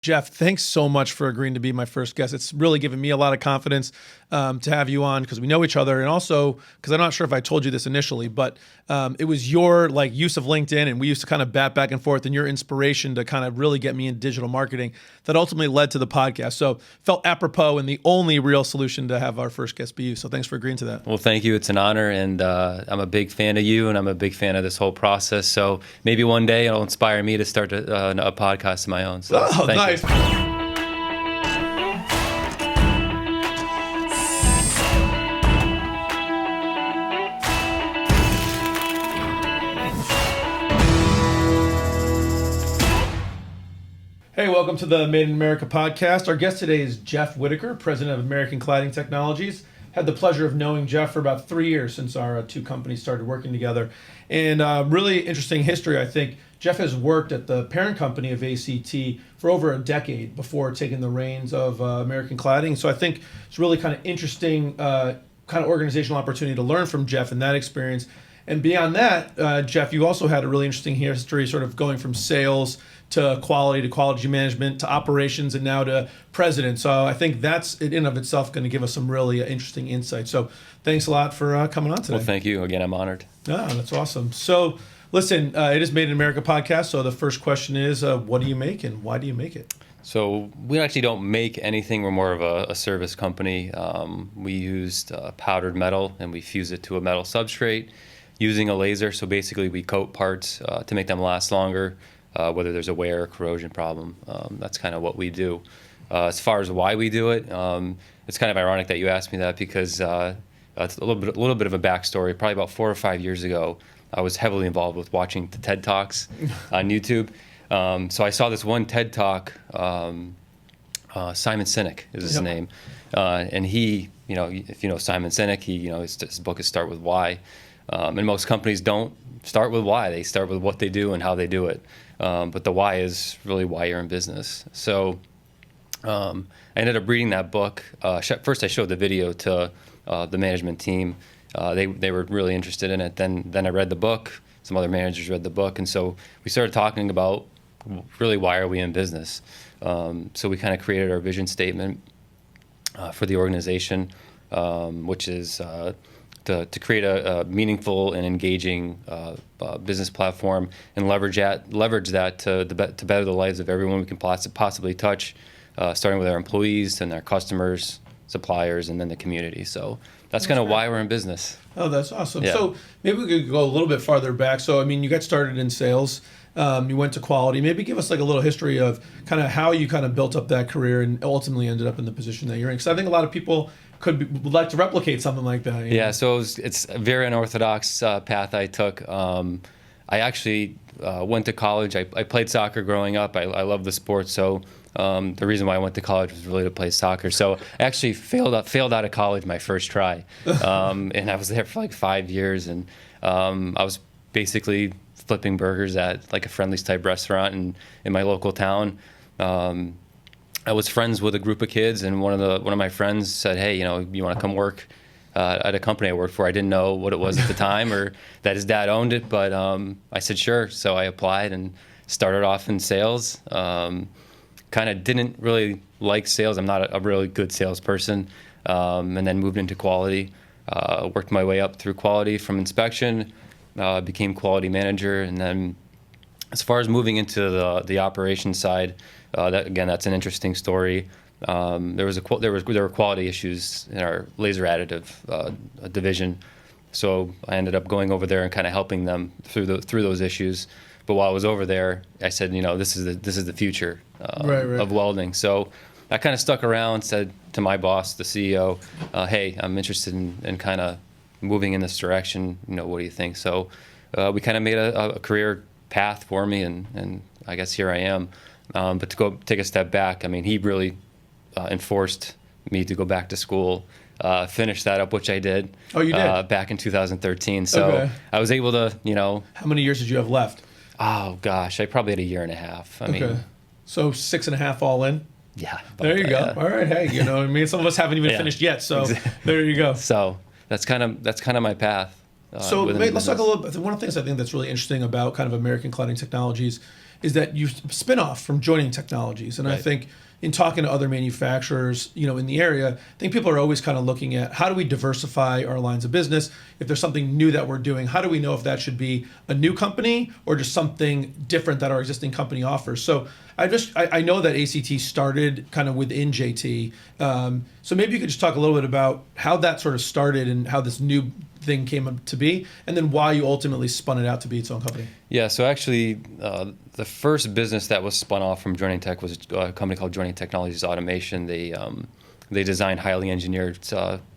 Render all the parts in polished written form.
Jeff, thanks so much for agreeing to be my first guest. It's really given me a lot of confidence to have you on because we know each other, and also because I'm not sure if I told you this initially, but it was your use of LinkedIn, and we used to kind of bat back and forth, and your inspiration to kind of really get me in digital marketing that ultimately led to the podcast. So felt apropos and the only real solution to have our first guest be you. So thanks for agreeing to that. Well, thank you. It's an honor, and I'm a big fan of you, and I'm a big fan of this whole process. So maybe one day it'll inspire me to start a podcast of my own. So thank nice. you. Hey, welcome to the Made in America podcast. Our guest today is Jeff Whitaker, president of American Cladding Technologies. Had the pleasure of knowing Jeff for about 3 years since our two companies started working together. And really interesting history, I think. Jeff has worked at the parent company of ACT for over a decade before taking the reins of American Cladding. So I think it's really kind of interesting kind of organizational opportunity to learn from Jeff and that experience. And beyond that, Jeff, you also had a really interesting history sort of going from sales to quality management, to operations, and now to president. So I think that's in and of itself going to give us some really interesting insights. So thanks a lot for coming on today. Well, thank you. Again, I'm honored. That's awesome. So listen, it is Made in America podcast. So the first question is, what do you make and why do you make it? So we actually don't make anything. We're more of a service company. We used powdered metal and we fuse it to a metal substrate using a laser. So basically we coat parts to make them last longer. Whether there's a wear or corrosion problem. That's kind of what we do. As far as why we do it, it's kind of ironic that you asked me that because it's a little bit of a backstory. Probably about 4 or 5 years ago, I was heavily involved with watching the TED Talks on YouTube. So I saw this one TED Talk, Simon Sinek is his name. And he, if you know Simon Sinek, his book is Start With Why. And most companies don't start with why. They start with what they do and how they do it. But the why is really why you're in business. So I ended up reading that book. First, I showed the video to the management team. They were really interested in it. Then I read the book. Some other managers read the book. And so we started talking about really why are we in business. So we kind of created our vision statement for the organization, which is to create a meaningful and engaging business platform and leverage that to better the lives of everyone we can possibly touch, starting with our employees and our customers, suppliers, and then the community. So that's kind of why we're in business. Oh, that's awesome. Yeah. So maybe we could go a little bit farther back. So, I mean, you got started in sales. You went to quality. Maybe give us a little history of kind of how you kind of built up that career and ultimately ended up in the position that you're in. Because I think a lot of people would like to replicate something like that. Yeah, so it's a very unorthodox path I took. I actually went to college. I played soccer growing up. I love the sport, so the reason why I went to college was really to play soccer. So I actually failed out of college my first try, and I was there for 5 years, and I was basically flipping burgers at a Friendly's type restaurant in my local town. I was friends with a group of kids, and one of my friends said, "Hey, you want to come work at a company I worked for?" I didn't know what it was at the time, or that his dad owned it, but I said sure. So I applied and started off in sales. Kind of didn't really like sales. I'm not a really good salesperson, and then moved into quality. Worked my way up through quality from inspection, became quality manager, and then as far as moving into the operations side. That's an interesting story. There were quality issues in our laser additive division, so I ended up going over there and kind of helping them through those issues. But while I was over there, I said, this is the future of welding. So I kind of stuck around, said to my boss, the CEO, "Hey, I'm interested in kind of moving in this direction. What do you think?" So we kind of made a career path for me, and I guess here I am. But to go take a step back, I mean, he really enforced me to go back to school, finish that up, which I did. Oh, you did? Back in 2013. So okay. I was able to, How many years did you have left? Oh, gosh, I probably had a year and a half. I mean, so 6.5 all in? Yeah. There you go. Yeah. All right. Hey, what I mean? Some of us haven't even finished yet. So there you go. So that's kind of my path. So let's talk a little bit. One of the things I think that's really interesting about kind of American Cladding Technologies is that you spin off from Joining Technologies. And I Right. think in talking to other manufacturers, in the area, I think people are always kind of looking at how do we diversify our lines of business? If there's something new that we're doing, how do we know if that should be a new company or just something different that our existing company offers? So I know that ACT started kind of within JT. So maybe you could just talk a little bit about how that sort of started and how this new thing came up to be, and then why you ultimately spun it out to be its own company. Yeah, so actually, the first business that was spun off from Joining Tech was a company called Joining Technologies Automation. They design highly engineered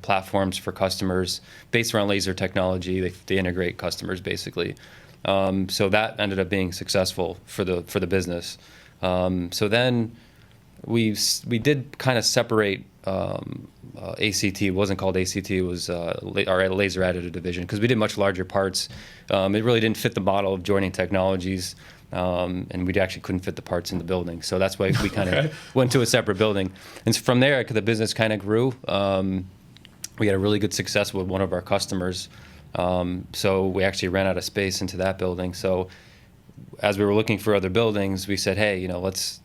platforms for customers based around laser technology. They integrate customers basically. So that ended up being successful for the business. So then we did kind of separate ACT. It wasn't called ACT. It was our laser additive division because we did much larger parts. It really didn't fit the model of Joining Technologies, and we actually couldn't fit the parts in the building. So that's why we kind of went to a separate building. And from there, the business kind of grew. We had a really good success with one of our customers. So we actually ran out of space into that building. So as we were looking for other buildings, we said, hey, let's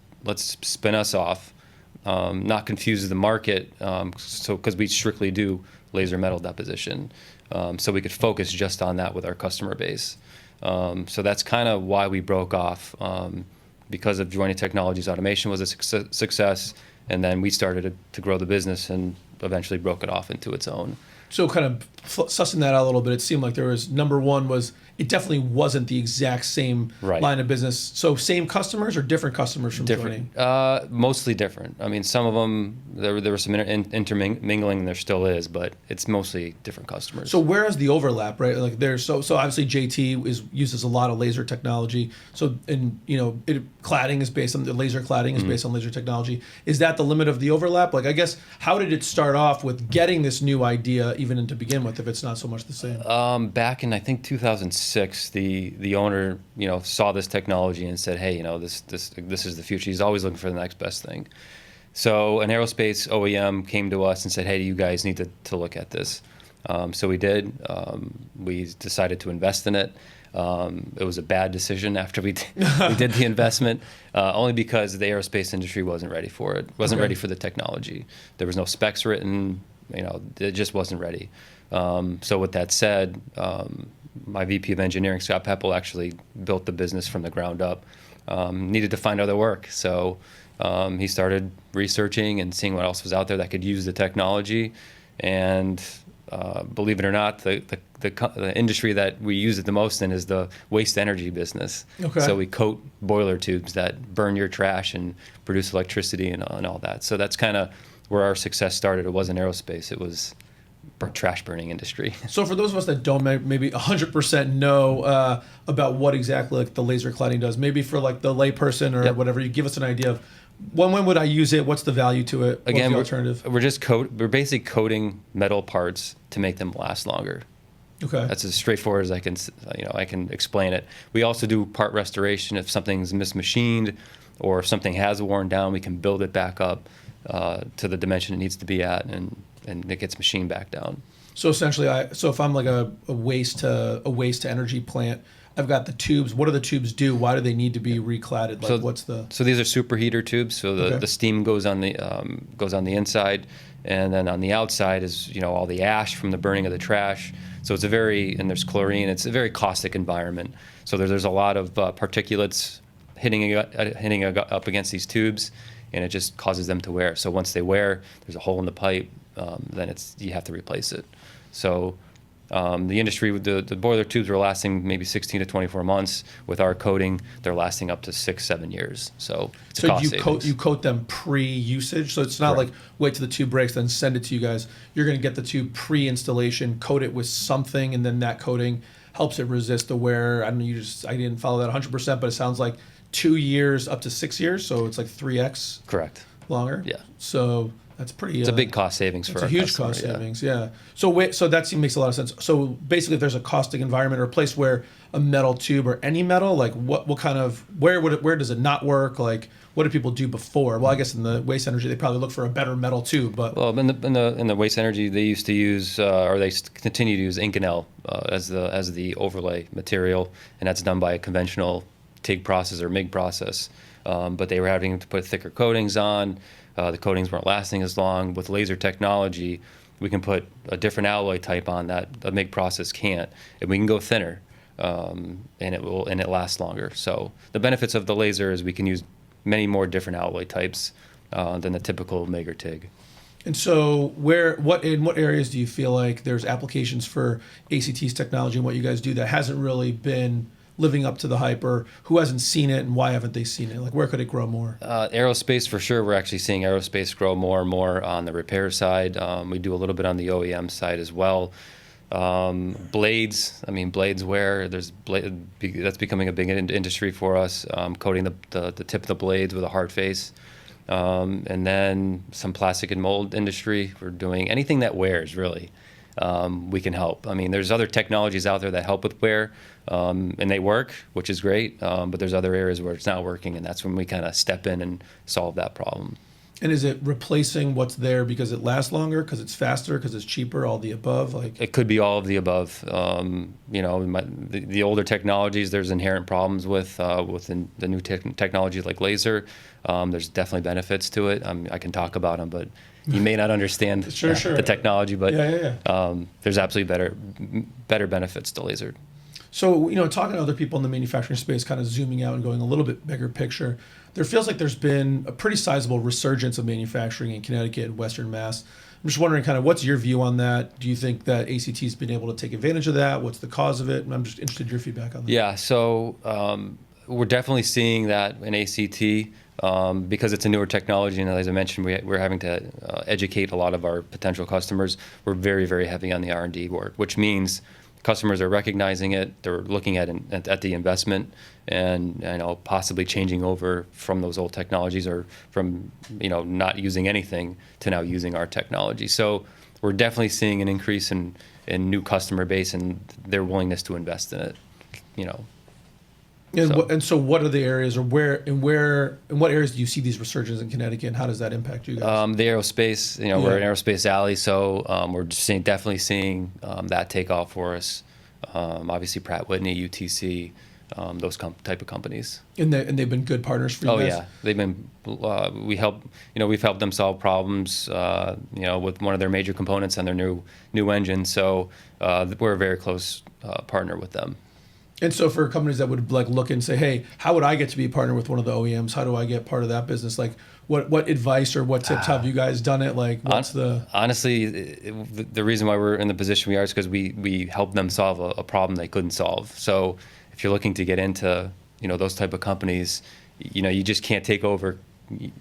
spin us off. Not confuse the market, because we strictly do laser metal deposition, so we could focus just on that with our customer base. So that's kind of why we broke off, because of Joining Technologies Automation was a success, and then we started to grow the business and eventually broke it off into its own. So kind of sussing that out a little bit, it seemed like there was, number one was, it definitely wasn't the exact same Right. line of business. So same customers or different customers from Joining? Mostly different. I mean, some of them, there was some intermingling, and there still is, but it's mostly different customers. So where is the overlap, right? Like there's so obviously JT uses a lot of laser technology. So cladding is based on the laser cladding is based on laser technology. Is that the limit of the overlap? Like I guess how did it start off with getting this new idea even to begin with if it's not so much the same? Back in I think 2006, the owner saw this technology and said, hey, this is the future. He's always looking for the next best thing. So an aerospace OEM came to us and said, hey, you guys need to look at this. So we did. We decided to invest in it. It was a bad decision after we did the investment, only because the aerospace industry wasn't ready for it. Wasn't ready for the technology. There was no specs written. It just wasn't ready. So with that said, my VP of engineering, Scott Peppel, actually built the business from the ground up. Needed to find other work. So he started researching and seeing what else was out there that could use the technology. And believe it or not, the industry that we use it the most in is the waste energy business. Okay. So we coat boiler tubes that burn your trash and produce electricity and all that. So that's kind of where our success started. It wasn't aerospace. It was trash burning industry. So for those of us that don't maybe 100% know about what exactly like the laser cladding does, maybe for like the layperson or whatever, you give us an idea of when would I use it? What's the value to it? What's Again, the alternative? we're basically coating metal parts to make them last longer. Okay. That's as straightforward as I can explain it. We also do part restoration if something's mismachined or if something has worn down. We can build it back up to the dimension it needs to be at, and it gets machined back down. So essentially, if I'm like a waste to energy plant, I've got the tubes. What do the tubes do? Why do they need to be recladded? Like, So these are superheater tubes. So the steam goes on the inside, and then on the outside is all the ash from the burning of the trash. So it's and there's chlorine. It's a very caustic environment. So there's a lot of particulates hitting up against these tubes, and it just causes them to wear. So once they wear, there's a hole in the pipe. Then you have to replace it. So the industry, the boiler tubes were lasting maybe 16 to 24 months. With our coating, they're lasting up to 6-7 years. So it's a cost savings. You coat them pre-usage, so it's not Correct. like wait till the tube breaks then send it to you guys. You're going to get the tube pre-installation, coat it with something, and then that coating helps it resist the wear. I didn't follow that 100%, but it sounds like 2 years up to 6 years, so it's like 3x Correct. longer. Yeah. So that's pretty. It's a big cost savings for it's a our huge customer, cost savings. Yeah. So that makes a lot of sense. So basically, if there's a caustic environment or a place where a metal tube or any metal, like what kind of where does it not work? Like what did people do before? Well, I guess in the waste energy they probably look for a better metal tube, but Well, in the waste energy, they used to use, or they continue to use Inconel as the overlay material, and that's done by a conventional TIG process or MIG process, but they were having to put thicker coatings on. The coatings weren't lasting as long. With laser technology, we can put a different alloy type on that a MIG process can't, and we can go thinner, and it lasts longer. So the benefits of the laser is we can use many more different alloy types than the typical MIG or TIG. And so, in what areas do you feel like there's applications for ACT's technology and what you guys do that hasn't really been living up to the hype, or who hasn't seen it and why haven't they seen it? Like, where could it grow more? Aerospace for sure. We're actually seeing aerospace grow more and more on the repair side. We do a little bit on the OEM side as well. Blades. I mean, blades wear. That's becoming a big industry for us. Coating the tip of the blades with a hard face. And then some plastic and mold industry. We're doing anything that wears, really. We can help. I mean, there's other technologies out there that help with wear, and they work, which is great. But there's other areas where it's not working, and that's when we kind of step in and solve that problem. And is it replacing what's there because it lasts longer, because it's faster, because it's cheaper, all the above? Like, it could be all of the above. The older technologies, there's inherent problems with the new technology like laser. There's definitely benefits to it. I can talk about them, but you may not understand Sure. the technology. But Yeah. there's absolutely better benefits to laser. So, talking to other people in the manufacturing space, kind of zooming out and going a little bit bigger picture, there feels like there's been a pretty sizable resurgence of manufacturing in Connecticut and Western Mass. I'm just wondering, kind of, what's your view on that? Do you think that ACT's been able to take advantage of that? What's the cause of it? And I'm just interested in your feedback on that. Yeah, so we're definitely seeing that in ACT because it's a newer technology, and as I mentioned, we're having to educate a lot of our potential customers. We're very, very heavy on the R&D work, which means customers are recognizing it. They're looking at the investment and possibly changing over from those old technologies, or from not using anything to now using our technology. So we're definitely seeing an increase in new customer base and their willingness to invest in it. And so what are the areas, or in what areas do you see these resurgences in Connecticut, and how does that impact you guys? The aerospace, we're an aerospace alley, so we're just definitely seeing that take off for us. Obviously Pratt Whitney, UTC, those type of companies. And they've been good partners for you guys? Yeah, they've been. We've helped them solve problems, with one of their major components on their new engine. So we're a very close partner with them. And so for companies that would look and say, hey, how would I get to be a partner with one of the OEMs? How do I get part of that business? Like, what advice or what tips have you guys done it? Like, what's honestly, the reason why we're in the position we are is because we helped them solve a problem they couldn't solve. So if you're looking to get into those type of companies, you just can't take over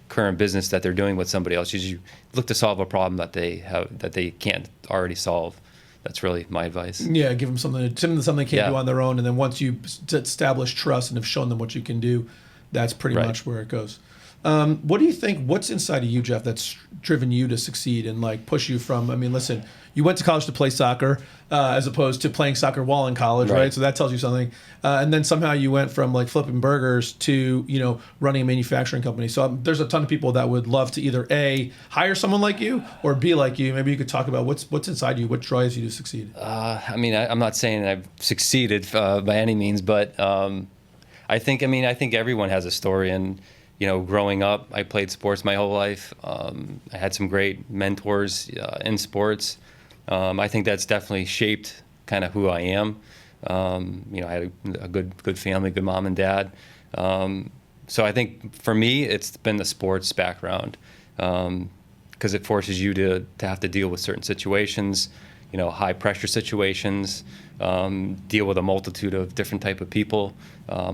current business that they're doing with somebody else. You look to solve a problem that they can't already solve. That's really my advice. Yeah, give them something they can't do on their own, and then once you establish trust and have shown them what you can do, that's pretty much where it goes. What do you think? What's inside of you, Jeff, that's driven you to succeed and push you from? I mean, listen, you went to college to play soccer as opposed to playing soccer while in college, right? So that tells you something. And then somehow you went from flipping burgers to running a manufacturing company. So there's a ton of people that would love to either A, hire someone like you, or be like you. Maybe you could talk about what's inside you, what drives you to succeed. I'm not saying I've succeeded by any means, but I think everyone has a story. And growing up, I played sports my whole life. I had some great mentors in sports. I think that's definitely shaped kind of who I am. I had a good family, good mom and dad. So I think for me, it's been the sports background, because it forces you to have to deal with certain situations, high pressure situations, deal with a multitude of different type of people.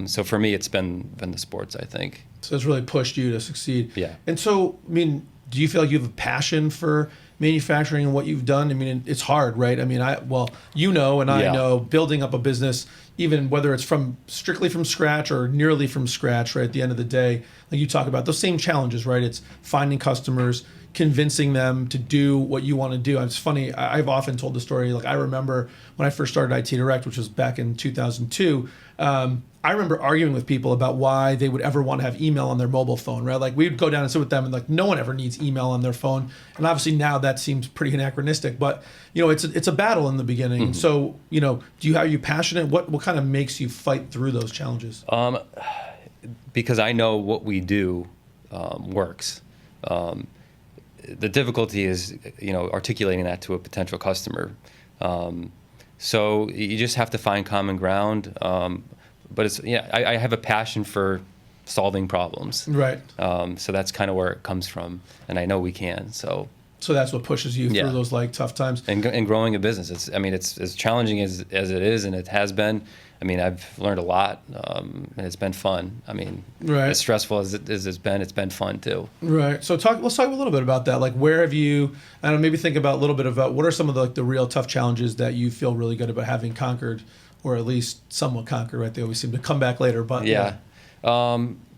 So for me, it's been the sports, I think. So it's really pushed you to succeed. Yeah. And so, do you feel like you have a passion for manufacturing and what you've done? It's hard, right? I know building up a business, even whether it's strictly from scratch or nearly from scratch, right? At the end of the day, like you talk about those same challenges, right? It's finding customers, convincing them to do what you want to do. It's funny, I've often told the story, I remember when I first started IT Direct, which was back in 2002, I remember arguing with people about why they would ever want to have email on their mobile phone, right? Like we'd go down and sit with them and like no one ever needs email on their phone. And obviously now that seems pretty anachronistic, but it's a battle in the beginning. So, are you passionate? What kind of makes you fight through those challenges? Because I know what we do works. The difficulty is, articulating that to a potential customer. So you just have to find common ground. But I have a passion for solving problems. Right. So that's kind of where it comes from, and I know we can. So that's what pushes you through those like tough times. And growing a business, it's as challenging as it is, and it has been. I've learned a lot, and it's been fun. Right. As stressful as it's been fun too. Right. So let's talk a little bit about that. Like, where have you? I don't know. Maybe think about a little bit about what are some of the real tough challenges that you feel really good about having conquered, or at least somewhat conquered. Right. They always seem to come back later. But yeah.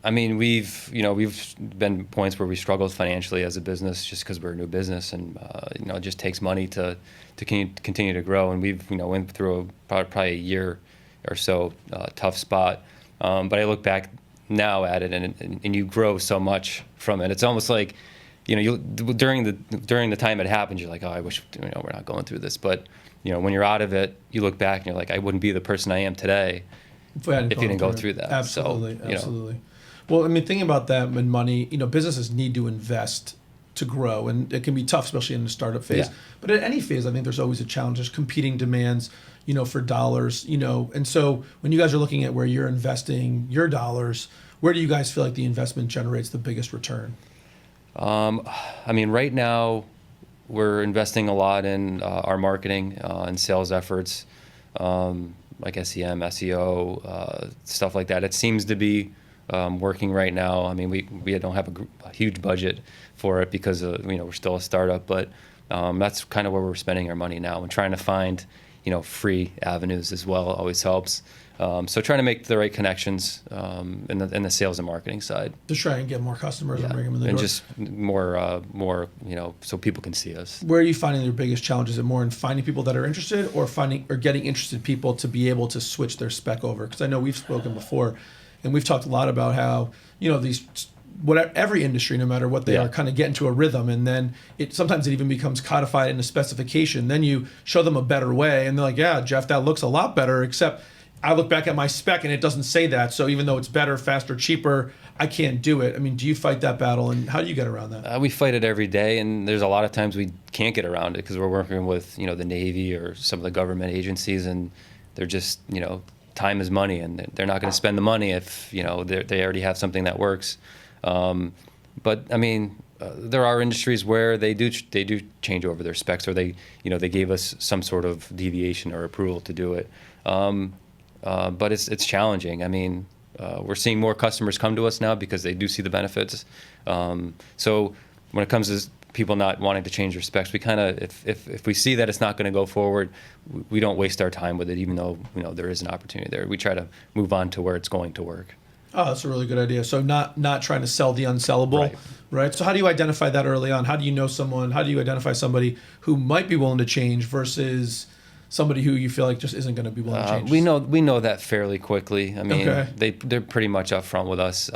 We've been points where we struggled financially as a business just because we're a new business, and it just takes money to continue to grow. And we've went through probably a year or so tough spot. But I look back now at it, and you grow so much from it. It's almost like during the time it happened, you're like, oh, I wish we're not going through this. But when you're out of it, you look back and you're like, I wouldn't be the person I am today if you didn't go through that. Absolutely, absolutely. Well, thinking about that and money, businesses need to invest to grow, and it can be tough, especially in the startup phase. Yeah. But at any phase, I think there's always a challenge. There's competing demands, for dollars, and so when you guys are looking at where you're investing your dollars, where do you guys feel like the investment generates the biggest return? Right now, we're investing a lot in our marketing and sales efforts, like SEM, SEO, stuff like that. It seems to be working right now. We don't have a huge budget for it because we're still a startup, but that's kind of where we're spending our money now, and trying to find free avenues as well always helps. So trying to make the right connections in the sales and marketing side. To try and get more customers and bring them in the door. And just more, so people can see us. Where are you finding your biggest challenge? Is it more in finding people that are interested, or getting interested people to be able to switch their spec over? Because I know we've spoken before, and we've talked a lot about how every industry, no matter what they are, kind of get into a rhythm, and then sometimes it even becomes codified in a specification. Then you show them a better way, and they're like, "Yeah, Jeff, that looks a lot better." Except I look back at my spec and it doesn't say that. So even though it's better, faster, cheaper, I can't do it. Do you fight that battle, and how do you get around that? We fight it every day, and there's a lot of times we can't get around it because we're working with the Navy or some of the government agencies, and they're just time is money, and they're not going to spend the money if they already have something that works. But there are industries where they do change over their specs, or they gave us some sort of deviation or approval to do it. But it's challenging. We're seeing more customers come to us now because they do see the benefits. So when it comes to people not wanting to change their specs, we kind of, if we see that it's not going to go forward, we don't waste our time with it, even though there is an opportunity there. We try to move on to where it's going to work. Oh, that's a really good idea. So not trying to sell the unsellable, right? So how do you identify that early on? How do you know someone? How do you identify somebody who might be willing to change versus somebody who you feel like just isn't going to be willing to change? We know that fairly quickly. They're pretty much upfront with us.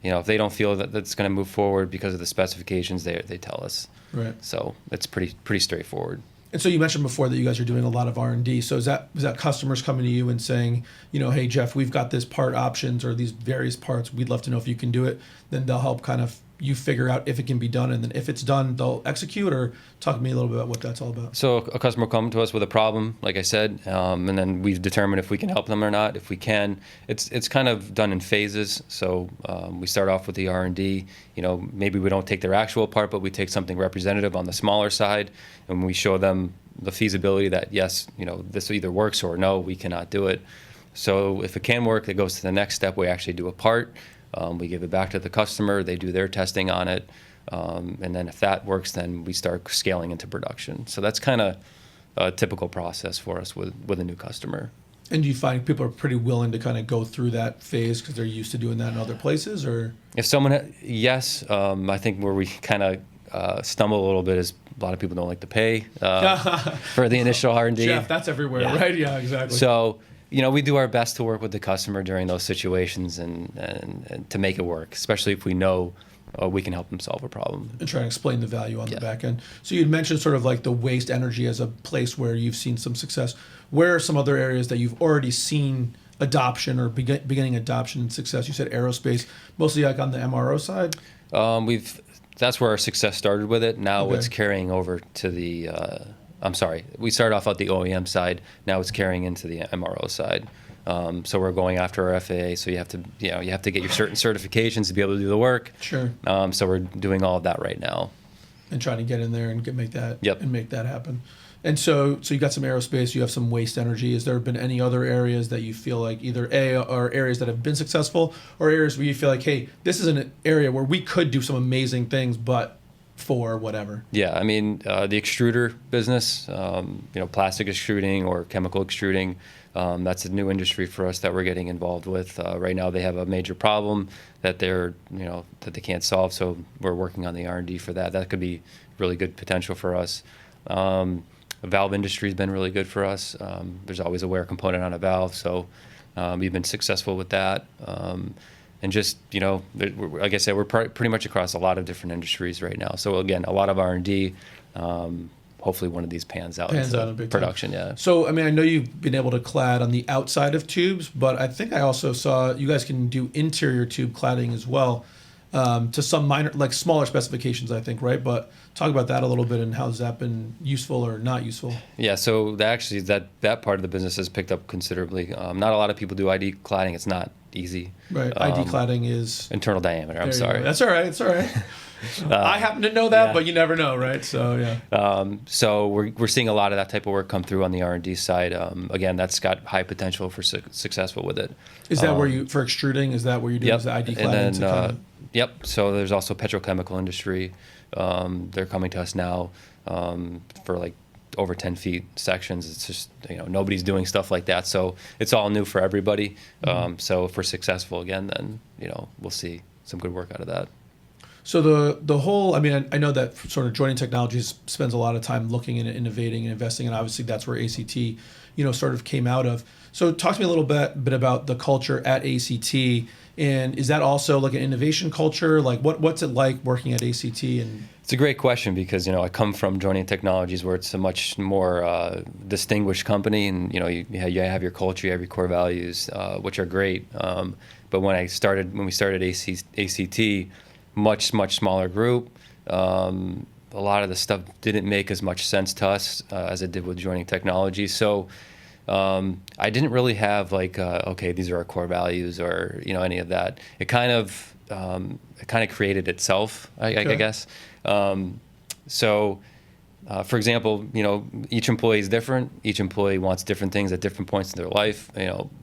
If they don't feel that that's going to move forward because of the specifications, they tell us. Right. So it's pretty straightforward. And so you mentioned before that you guys are doing a lot of R&D. So is that customers coming to you and saying, hey, Jeff, we've got this part options or these various parts. We'd love to know if you can do it. Then they'll help kind of you figure out if it can be done. And then if it's done, they'll execute. Or talk to me a little bit about what that's all about. So a customer will come to us with a problem, like I said, and then we determine if we can help them or not. If we can, it's kind of done in phases. So we start off with the R&D. Maybe we don't take their actual part, but we take something representative on the smaller side, and we show them the feasibility that yes, this either works or no, we cannot do it. So if it can work, it goes to the next step. We actually do a part. We give it back to the customer. They do their testing on it. And then if that works, then we start scaling into production. So that's kind of a typical process for us with a new customer. And do you find people are pretty willing to kind of go through that phase because they're used to doing that in other places? Or if someone, yes. I think where we kind of stumble a little bit is a lot of people don't like to pay for the initial R&D. Jeff, that's everywhere, right? Yeah, exactly. So, we do our best to work with the customer during those situations and to make it work, especially if we know we can help them solve a problem. And try and explain the value on the Yeah. back end. So you'd mentioned sort of like the waste energy as a place where you've seen some success. Where are some other areas that you've already seen adoption or beginning adoption and success? You said aerospace, mostly like on the MRO side? That's where our success started with it. Now Okay. it's carrying over to the, I'm sorry, we started off at the OEM side. Now it's carrying into the MRO side. So we're going after our FAA. So you have to get your certain certifications to be able to do the work. Sure. So we're doing all of that right now. And trying to get in there and make that Yep. and make that happen. And so you got some aerospace, you have some waste energy. Has there been any other areas that you feel like either are areas that have been successful or areas where you feel like, hey, this is an area where we could do some amazing things, but for whatever? Yeah, I mean, the extruder business, plastic extruding or chemical extruding, that's a new industry for us that we're getting involved with. Right now they have a major problem that that they can't solve, so we're working on the R&D for that. That could be really good potential for us. The valve industry has been really good for us. There's always a wear component on a valve, so we've been successful with that. And just, like I said, we're pretty much across a lot of different industries right now. So again, a lot of R&D. Hopefully one of these pans out into in big production. time. Yeah. So, I mean, I know you've been able to clad on the outside of tubes, but I think I also saw you guys can do interior tube cladding as well, to some minor, like smaller specifications, I think, right? But talk about that a little bit and how's that been useful or not useful? Yeah, so that part of the business has picked up considerably. Not a lot of people do ID cladding. It's not easy. Right. ID cladding is Internal diameter. I'm there you go. sorry. That's all right. It's all right. I happen to know that, yeah. but you never know, right? So yeah. So we're seeing a lot of that type of work come through on the R&D side. Again, that's got high potential for successful with it. Is that where you for extruding? Is that where you do Yep. is the ID cladding? And then, to kind of- yep. So there's also petrochemical industry. They're coming to us now for like over 10 feet sections. It's just, nobody's doing stuff like that. So it's all new for everybody. So if we're successful again, then, we'll see some good work out of that. So the whole, I mean, I know that sort of Joining Technologies spends a lot of time looking and innovating and investing, and obviously that's where ACT, sort of came out of. So talk to me a little bit about the culture at ACT, and is that also like an innovation culture? Like what's it like working at ACT? And it's a great question because I come from Joining Technologies where it's a much more distinguished company, and you have your culture, you have your core values, which are great. But when we started ACT, much smaller group. A lot of the stuff didn't make as much sense to us as it did with Joining Technologies. So I didn't really have like okay, these are our core values or any of that. It kind of created itself, I guess. So for example, each employee is different. Each employee wants different things at different points in their life.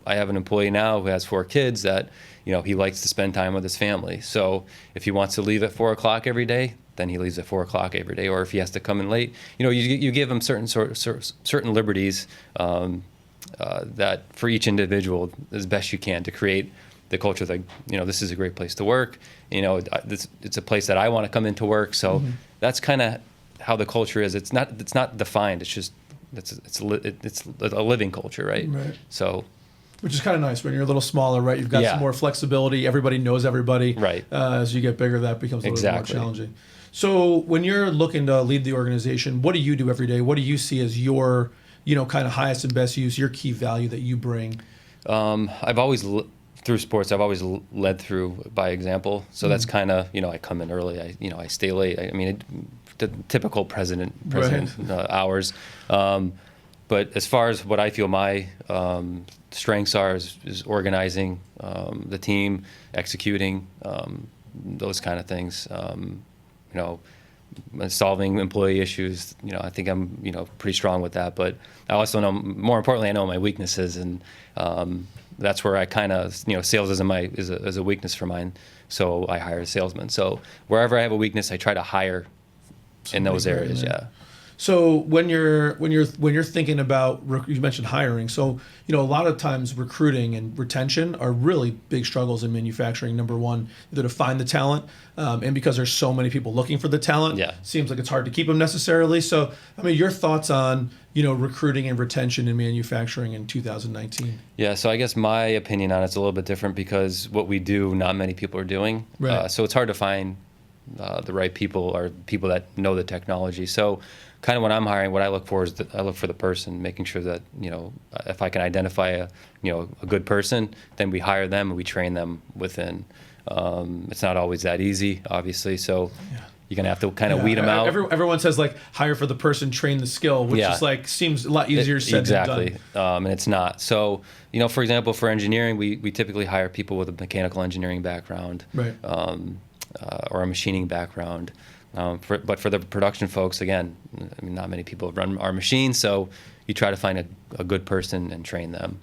I have an employee now who has 4 kids that he likes to spend time with his family. So if he wants to leave at 4 o'clock every day, then he leaves at 4 o'clock every day. Or if he has to come in late, you give him certain liberties that for each individual as best you can to create the culture that this is a great place to work. It's a place that I want to come into work. So that's kind of how the culture is. It's not defined. It's just it's a living culture, right? Right. So. Which is kind of nice when you're a little smaller, right? You've got some more flexibility. Everybody knows everybody. Right. As you get bigger, that becomes a little Exactly. bit more challenging. So when you're looking to lead the organization, what do you do every day? What do you see as your, kind of highest and best use, your key value that you bring? I've always, through sports, I've always led through by example. So that's kind of, I come in early, I stay late. I mean, the typical president hours. But as far as what I feel my strengths are is organizing the team, executing, those kind of things. Solving employee issues. I think I'm pretty strong with that. But I also know, more importantly, I know my weaknesses, and that's where I kind of sales is a weakness for mine. So I hire a salesman. So wherever I have a weakness, I try to hire in those areas. Yeah. So when you're thinking about you mentioned hiring. So a lot of times recruiting and retention are really big struggles in manufacturing. Number one, either to find the talent, and because there's so many people looking for the talent, Yeah. seems like it's hard to keep them necessarily. So your thoughts on recruiting and retention in manufacturing in 2019? Yeah, so I guess my opinion on it's a little bit different because what we do, not many people are doing. Right. So it's hard to find the right people or people that know the technology. So kind of when I'm hiring, what I look for is I look for the person, making sure that, if I can identify a good person, then we hire them and we train them within. It's not always that easy, obviously. So you're going to have to kind of weed them out. Everyone says hire for the person, train the skill, which is seems a lot easier said than done. Exactly, and it's not. So, for example, for engineering, we typically hire people with a mechanical engineering background, Right. Or a machining background. But for the production folks, again, not many people run our machines, so you try to find a good person and train them.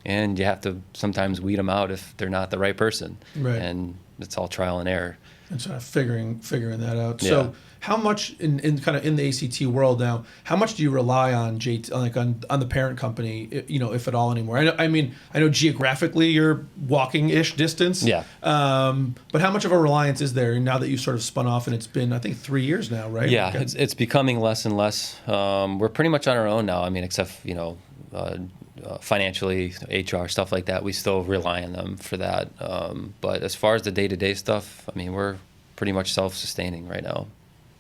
And you have to sometimes weed them out if they're not the right person. Right. And it's all trial and error. And sort of figuring that out. Yeah. So how much in kind of in the ACT world now, how much do you rely on on the parent company, if at all anymore? I know geographically you're walking-ish distance. Yeah. But how much of a reliance is there now that you've sort of spun off and it's been, I think, 3 years now, right? Yeah, Okay. it's becoming less and less. We're pretty much on our own now. Except financially, HR, stuff like that, we still rely on them for that. But as far as the day-to-day stuff, we're pretty much self-sustaining right now.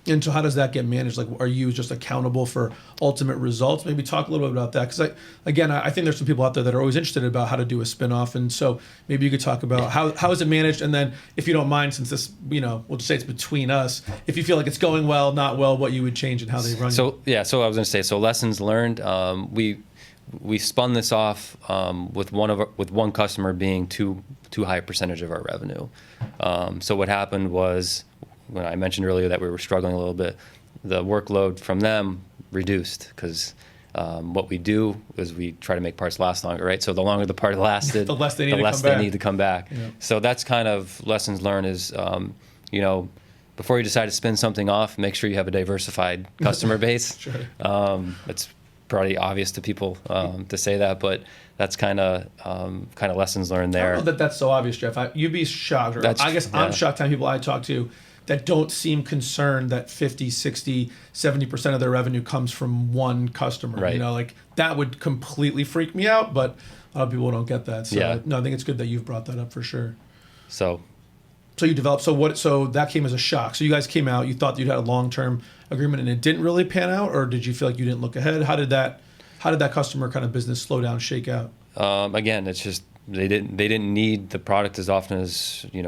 And so how does that get managed? Are you just accountable for ultimate results? Maybe talk a little bit about that. Because I think there's some people out there that are always interested about how to do a spin-off. And so maybe you could talk about how is it managed? And then if you don't mind, since this, we'll just say it's between us, if you feel like it's going well, not well, what you would change and how they run. So I was going to say, lessons learned. We spun this off with one customer being too high a percentage of our revenue. So what happened was, when I mentioned earlier that we were struggling a little bit, the workload from them reduced because what we do is we try to make parts last longer, right? So the longer the part lasted, the less they need to come back. Yeah. So that's kind of lessons learned is, before you decide to spin something off, make sure you have a diversified customer base. Sure. It's probably obvious to people to say that, but that's kind of lessons learned there. I don't know that's so obvious, Jeff. You'd be shocked. I'm shocked how many people I talk to that don't seem concerned that 50, 60, 70% of their revenue comes from one customer. Right. That would completely freak me out, but a lot of people don't get that. So Yeah. no, I think it's good that you've brought that up for sure. So you developed, so that came as a shock. So you guys came out, you thought that you'd had a long-term agreement and it didn't really pan out, or did you feel like you didn't look ahead? How did that customer kind of business slow down, shake out? Again, it's just they didn't need the product as often as we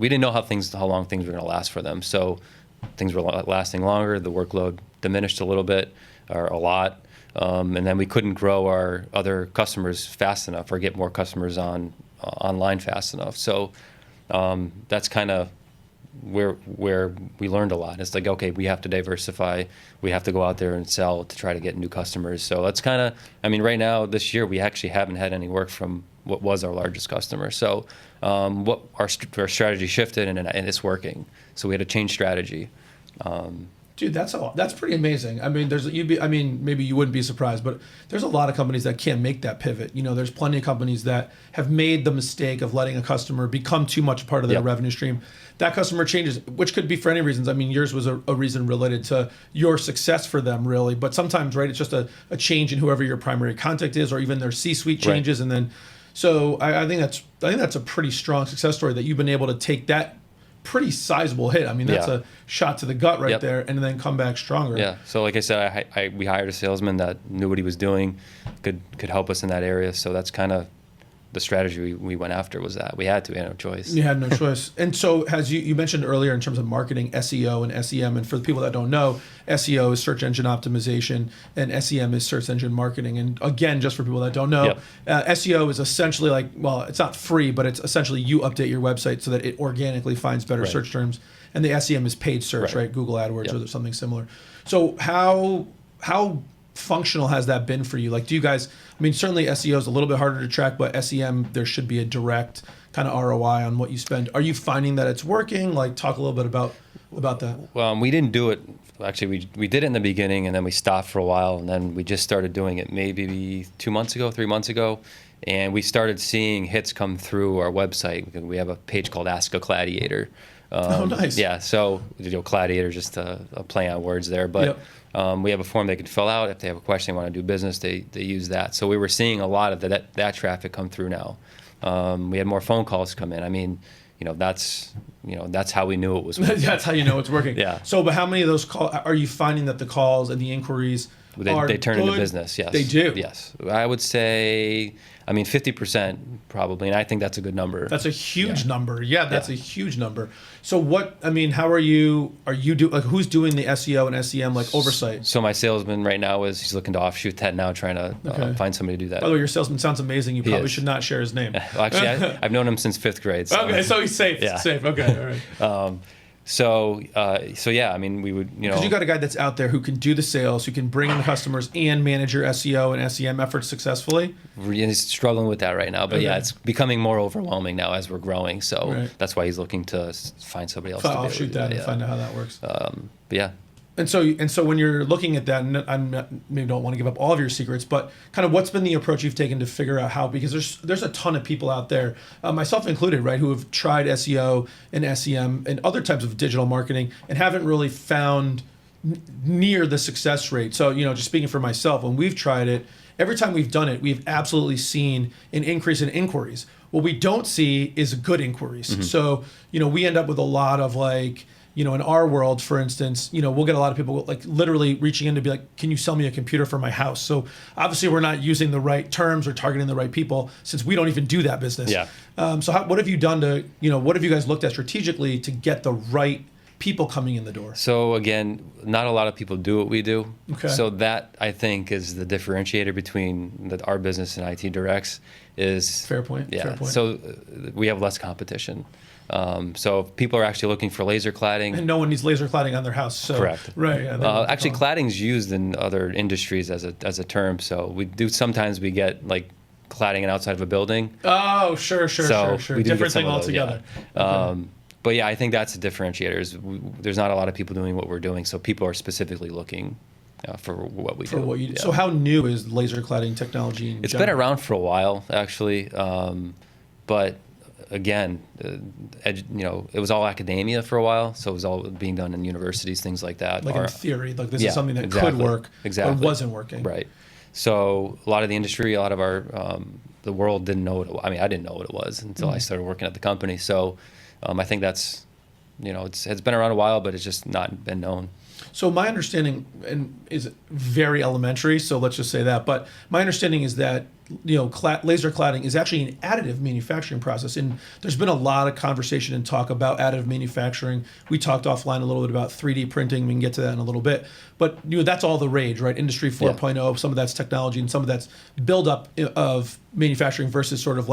didn't know how long things were going to last for them. So things were lasting longer. The workload diminished a little bit or a lot, and then we couldn't grow our other customers fast enough or get more customers online fast enough. So that's kind of where we learned a lot. It's okay, we have to diversify. We have to go out there and sell to try to get new customers. So that's kind of, right now, this year, we actually haven't had any work from what was our largest customer. So what our strategy shifted and it's working. So we had to change strategy. Dude, that's pretty amazing. Maybe you wouldn't be surprised, but there's a lot of companies that can't make that pivot. There's plenty of companies that have made the mistake of letting a customer become too much a part of their Yep. revenue stream. That customer changes, which could be for any reasons. Yours was a reason related to your success for them, really. But sometimes, right, it's just a change in whoever your primary contact is, or even their C-suite changes, Right. and then. So I think that's a pretty strong success story that you've been able to take that pretty sizable hit. That's Yeah. a shot to the gut right Yep. there, and then come back stronger. Yeah. So like I said, we hired a salesman that knew what he was doing, could help us in that area. So that's kind of the strategy we went after, was that we had no choice. You had no choice. And so, as you mentioned earlier, in terms of marketing, SEO and SEM, and for the people that don't know, SEO is search engine optimization, and SEM is search engine marketing. And again, just for people that don't know, Yep. SEO is essentially it's not free, but it's essentially you update your website so that it organically finds better Right. search terms. And the SEM is paid search, right? Google AdWords Yep. or something similar. So how functional has that been for you? Do you guys, certainly SEO is a little bit harder to track, but SEM, there should be a direct kind of ROI on what you spend. Are you finding that it's working? Talk a little bit about about that? We didn't do it. Actually, we did it in the beginning, and then we stopped for a while, and then we just started doing it maybe 2 months ago, 3 months ago, and we started seeing hits come through our website. We have a page called Ask a Gladiator. Oh, nice. Yeah, so gladiator, just a play on words there, but we have a form they can fill out if they have a question, they want to do business. They use that. So we were seeing a lot of that traffic come through now. We had more phone calls come in. I mean, that's how we knew it was working. That's how you know it's working. Yeah. So, but how many of those calls are you finding that the calls and the inquiries they turn good? into business? Yes, they do. Yes, I would say, 50% probably, and I think that's a good number. That's a huge number. Yeah, that's a huge number. So how are you who's doing the SEO and SEM oversight? So my salesman right now he's looking to offshoot that now, trying to find somebody to do that. By the way, your salesman sounds amazing. You probably should not share his name. Well, actually, I've known him since 5th grade. So. Okay, so he's safe. Yeah. Safe. Okay, all right. So yeah, we would, Because you got a guy that's out there who can do the sales, who can bring in the customers and manage your SEO and SEM efforts successfully. He's struggling with that right now, but yeah, it's becoming more overwhelming now as we're growing. So that's why he's looking to find somebody else to offshoot that and find out how that works. But yeah. And so when you're looking at that, and maybe don't want to give up all of your secrets, but kind of what's been the approach you've taken to figure out how, because there's a ton of people out there, myself included, right, who have tried SEO and SEM and other types of digital marketing and haven't really found near the success rate. So, just speaking for myself, when we've tried it, every time we've done it, we've absolutely seen an increase in inquiries. What we don't see is good inquiries. Mm-hmm. So, we end up with a lot of in our world, for instance, we'll get a lot of people literally reaching in to be like, can you sell me a computer for my house? So obviously we're not using the right terms or targeting the right people since we don't even do that business. Yeah. So what have you done to, what have you guys looked at strategically to get the right people coming in the door? So again, not a lot of people do what we do. Okay. So that, I think, is the differentiator between our business and IT Directs is... Fair point. Yeah. Fair point. So we have less competition. So if people are actually looking for laser cladding, and no one needs laser cladding on their house. So, correct. Right. Yeah, actually, cladding's used in other industries as a term. So we do sometimes we get cladding outside of a building. Oh, sure. We do Different thing those, altogether. Yeah. Okay. But yeah, I think that's the differentiator. There's not a lot of people doing what we're doing, so people are specifically looking for what we do. What you do. So how new is laser cladding technology? It's been around for a while, actually, but again, it was all academia for a while, so it was all being done in universities, things like that. In theory, this is something that could work, but wasn't working. Right. So a lot of the industry, a lot of our the world didn't know what I didn't know what it was until I started working at the company. So I think that's it's been around a while, but it's just not been known. So my understanding is very elementary, so let's just say that. But my understanding is that laser cladding is actually an additive manufacturing process, and there's been a lot of conversation and talk about additive manufacturing. We talked offline a little bit about 3D printing. We can get to that in a little bit, but that's all the rage, right? Industry 4.0. Yeah. Some of that's technology, and some of that's buildup of manufacturing versus sort of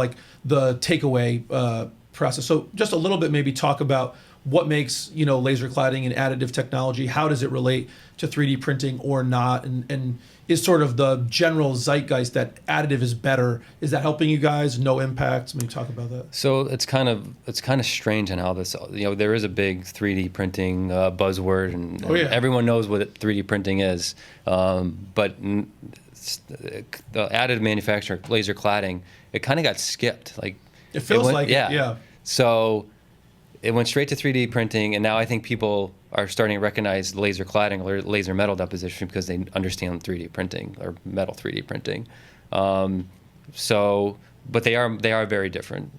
the takeaway process. So just a little bit, maybe talk about what makes laser cladding and additive technology. How does it relate to 3D printing or not? And is sort of the general zeitgeist that additive is better? Is that helping you guys? No impact? Maybe talk about that. So it's kind of strange in how this there is a big 3D printing buzzword, and everyone knows what 3D printing is, but the additive manufacturing, laser cladding, it kind of got skipped. It feels yeah. So it went straight to 3D printing, and now I think people are starting to recognize laser cladding or laser metal deposition because they understand 3D printing or metal 3D printing. But they are very different.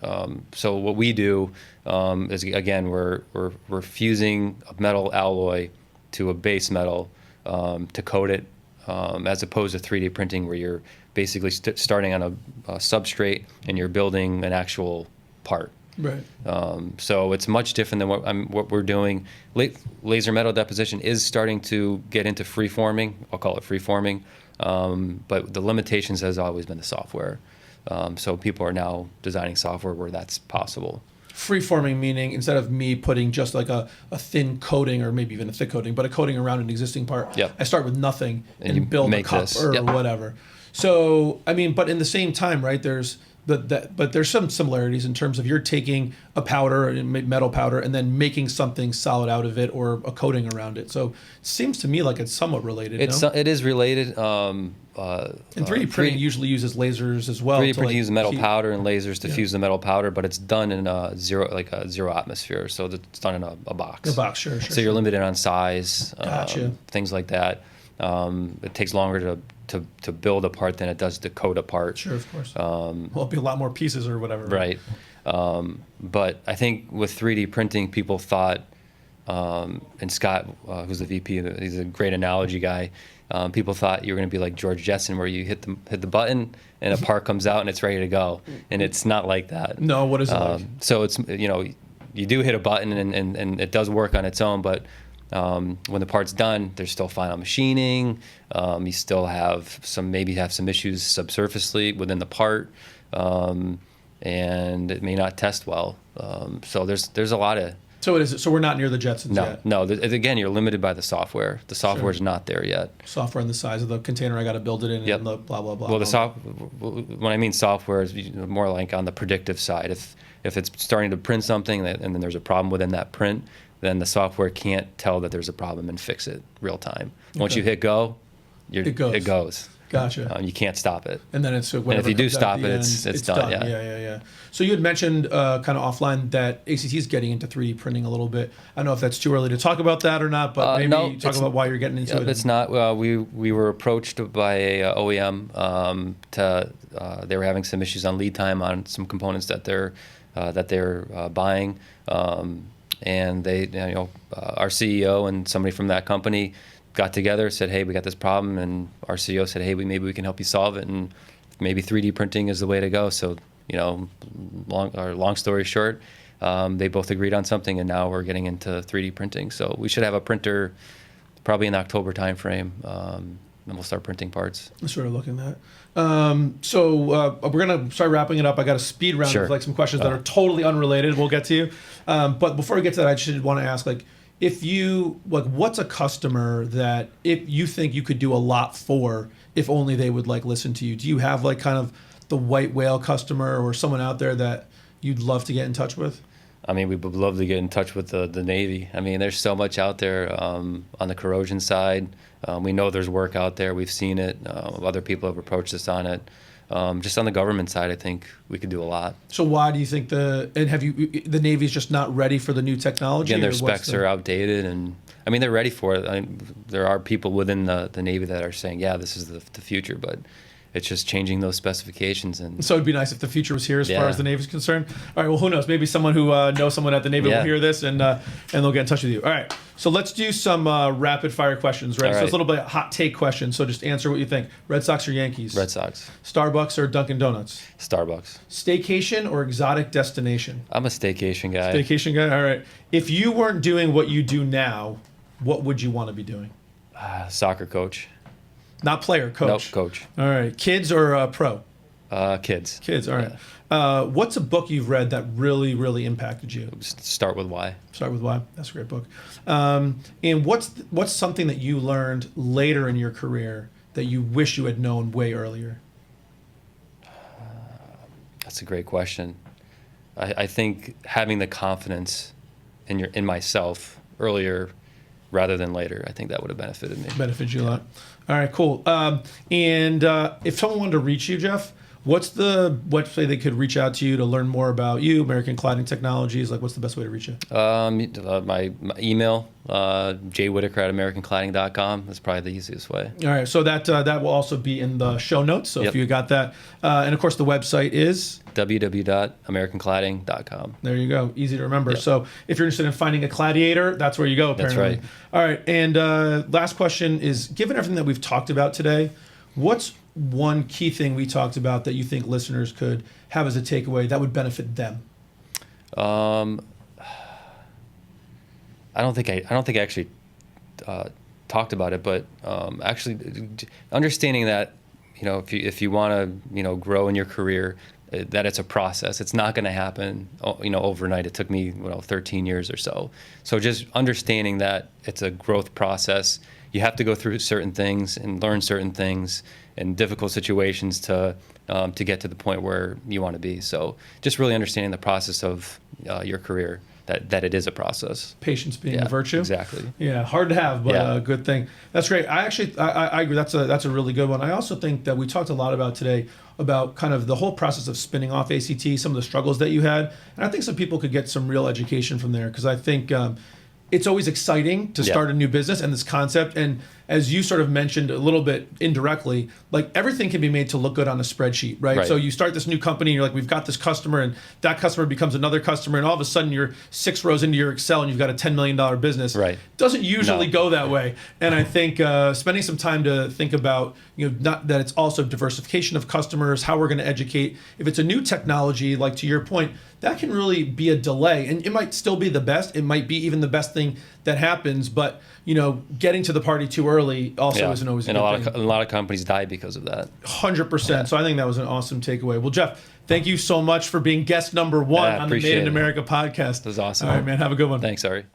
So what we do is, again, we're fusing a metal alloy to a base metal to coat it, as opposed to 3D printing where you're basically starting on a substrate and you're building an actual part. Right. So it's much different than what we're doing. Laser metal deposition is starting to get into freeforming. I'll call it freeforming. But the limitations has always been the software. So people are now designing software where that's possible. Freeforming meaning instead of me putting just a thin coating or maybe even a thick coating, but a coating around an existing part. Yep. I start with nothing and you build a make cup this. or Yep. whatever. So, but in the same time, right, there's but there's some similarities in terms of you're taking a powder, metal powder, and then making something solid out of it or a coating around it. So it seems to me like it's somewhat related. It is related. And 3D printing usually uses lasers as well. 3D printing uses metal powder and lasers to fuse the metal powder, but it's done in a zero atmosphere, so it's done in a box. A box, sure. So you're limited on size, Gotcha. things like that. It takes longer to build a part than it does to coat a part. Sure, of course. Well, it'll be a lot more pieces or whatever. Right. But I think with 3D printing, people thought, and Scott, who's the VP, he's a great analogy guy. People thought you were going to be like George Jetson, where you hit the button and a part comes out and it's ready to go, and it's not like that. No, what is it like? So it's you do hit a button and it does work on its own, but when the part's done, there's still final machining. You still have some issues subsurfacely within the part, and it may not test well. So there's a lot of. So it is. So we're not near the Jetsons yet. No. Again, you're limited by the software. The software's not there yet. Software and the size of the container I got to build it in, Yep. and the blah blah blah. Well, when I mean software, is more like on the predictive side. If it's starting to print something and then there's a problem within that print, then the software can't tell that there's a problem and fix it real time. Once Okay. you hit go, It goes. It goes. Gotcha. You can't stop it. And then it's whatever. And if you do comes out stop at the it, end, it's done. Yeah. Yeah. So you had mentioned kind of offline that ACT is getting into 3D printing a little bit. I don't know if that's too early to talk about that or not, but maybe no, talk about why you're getting into it. It's not. We were approached by a OEM they were having some issues on lead time on some components that they're buying, and they our CEO and somebody from that company got together, said, hey, we got this problem, and our CEO said, hey, maybe we can help you solve it, and maybe 3D printing is the way to go. So, long story short, they both agreed on something, and now we're getting into 3D printing. So we should have a printer probably in the October timeframe, and we'll start printing parts. I'm sort of looking at that. So we're going to start wrapping it up. I got a speed round Sure. of some questions that are totally unrelated. We'll get to you. But before we get to that, I just want to ask, what's a customer that if you think you could do a lot for if only they would listen to you? Do you have kind of the white whale customer or someone out there that you'd love to get in touch with? I mean, we would love to get in touch with the Navy. I mean, there's so much out there on the corrosion side. We know there's work out there. We've seen it. Other people have approached us on it. Just on the government side, I think we could do a lot. So why do you think the Navy's just not ready for the new technology? Again, their specs are outdated, and I mean, they're ready for it. There are people within the Navy that are saying, yeah, this is the future, but it's just changing those specifications. And so it'd be nice if the future was here as far as the Navy's concerned. All right, well, who knows? Maybe someone who knows someone at the Navy will hear this, and they'll get in touch with you. All right, so let's do some rapid fire questions, right? So it's a little bit of hot take questions, so just answer what you think. Red Sox or Yankees? Red Sox. Starbucks or Dunkin' Donuts? Starbucks. Staycation or exotic destination? I'm a staycation guy. Staycation guy, all right. If you weren't doing what you do now, what would you want to be doing? Soccer coach. Not player, coach. Nope, coach. All right. Kids or pro? Kids. Kids, all right. What's a book you've read that really, really impacted you? Start with Why. Start with Why. That's a great book. And what's something that you learned later in your career that you wish you had known way earlier? That's a great question. I think having the confidence in myself earlier rather than later, I think that would have benefited me. Benefited you a lot. All right, cool. And if someone wanted to reach you, Jeff, what's the website they could reach out to you to learn more about you, American Cladding Technologies? What's the best way to reach you? My email, jwhitaker@americancladding.com. That's probably the easiest way. All right, so that will also be in the show notes. So if you got that, and of course the website is www.americancladding.com. There you go, easy to remember. So if you're interested in finding a gladiator, that's where you go. Apparently. That's right. All right, and last question is: given everything that we've talked about today, what's one key thing we talked about that you think listeners could have as a takeaway that would benefit them? I don't think I actually talked about it, but actually understanding that if you want to grow in your career, that it's a process. It's not going to happen overnight. It took me 13 years or so. So just understanding that it's a growth process. You have to go through certain things and learn certain things, in difficult situations to get to the point where you want to be. So just really understanding the process of your career, that it is a process. Patience being Yeah, a virtue. exactly. Yeah, hard to have, but Yeah. a good thing. That's great. I agree. That's a really good one. I also think that we talked a lot about today about kind of the whole process of spinning off ACT, some of the struggles that you had, and I think some people could get some real education from there because I think it's always exciting to start a new business and this concept. And as you sort of mentioned a little bit indirectly, like everything can be made to look good on a spreadsheet, right? Right. So you start this new company, and you're like, we've got this customer, and that customer becomes another customer, and all of a sudden you're 6 rows into your Excel and you've got a $10 million business. Right. Doesn't usually No. go that way. And I think spending some time to think about, not that it's also diversification of customers, how we're going to educate. If it's a new technology, like to your point, that can really be a delay, and it might still be the best. It might be even the best thing that happens, but getting to the party too early also isn't always a and good thing. a lot of companies die because of that. 100%. So I think that was an awesome takeaway. Well, Jeff, thank you so much for being guest number 1 Yeah, on the Made appreciate in it. America podcast. That was awesome. All right, man. Have a good one. Thanks, Ari.